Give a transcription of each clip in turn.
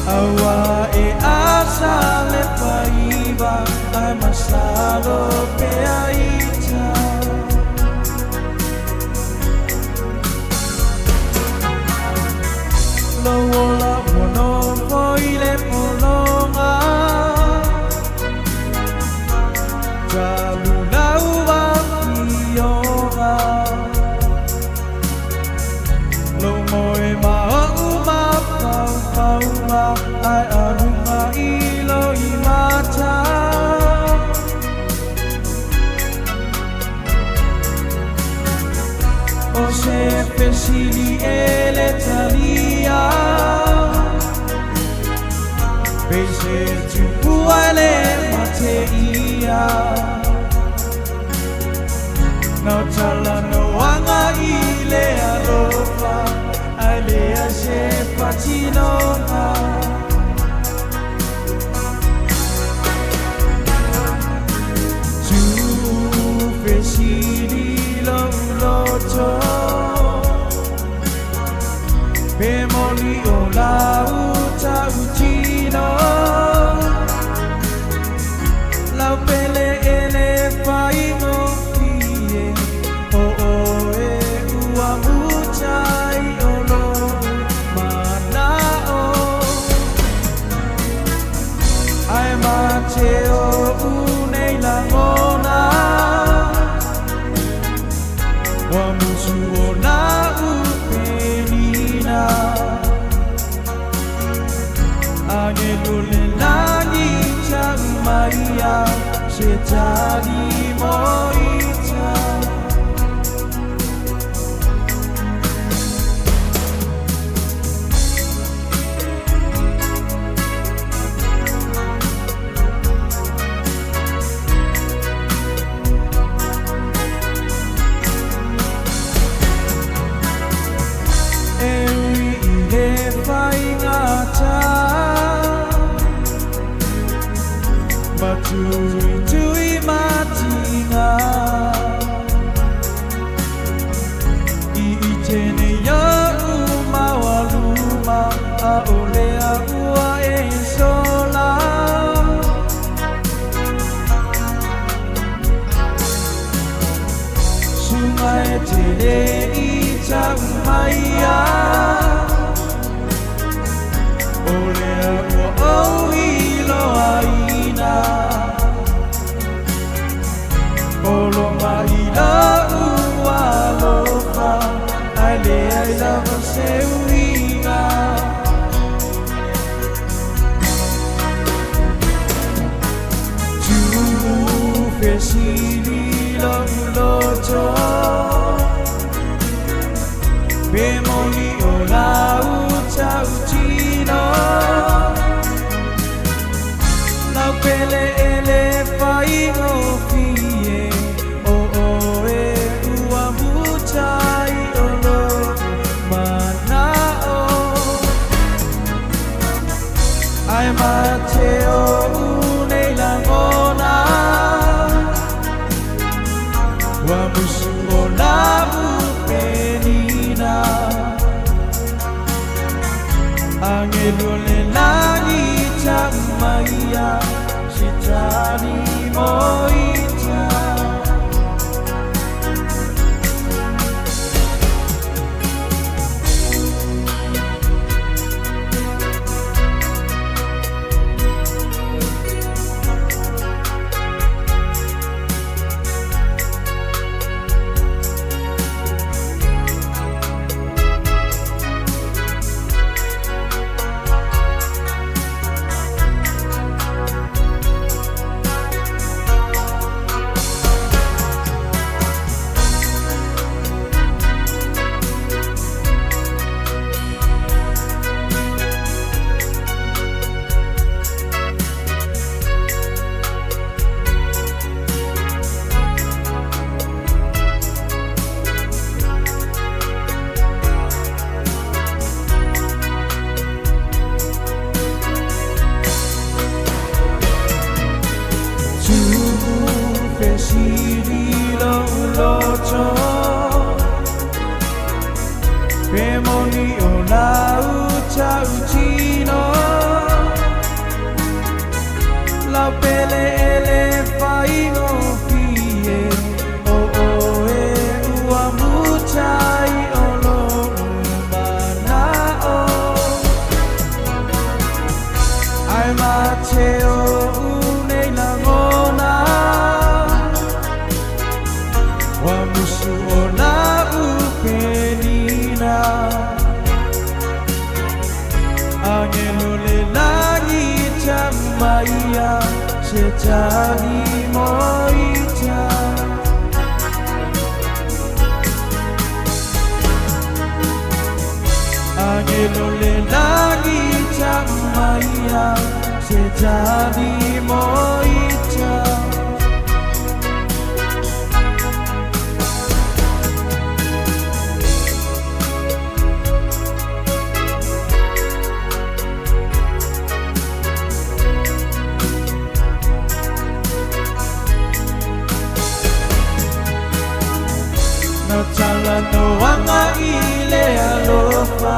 Awa e asa le paiva ai masalo pe aita lo wola wono foi le polonga jalu lauwa kiora lo moe ma uma pau ai arunga ilo imata o se pesili ele talia bese tu puale mateia no tala no anga ile arofa ale a se patino Pemoli ola uta uchino la pele ele fai no fie o e ua muchai ono mana o ai mateo unei la ngona wa musu ona Angelo le lani Maria se tali moita Tui matina I tene ya uma waluma a olea ua e sola Sunga e tene I taumaya Olea ua au ilo aina Olo maila ualofa Ale aila maseuina Tu fesili lo loto Bemoni ola uta uchino La pele ele fai ofie Ai mateo unei la ngona Wa musu o la Angelo le lagi chamaya Shitani moita Pemoni ola ucha uchino La pele ele faino fie O o e ua muchai olo umbana o Ai macheo unei langona Wa musu ola upenina Angelo le lagi chamaya Shetani moita Angelo le lagi chamaya Shetani moita No chala no wanga ile alofa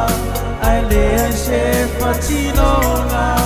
Ai le she fatino la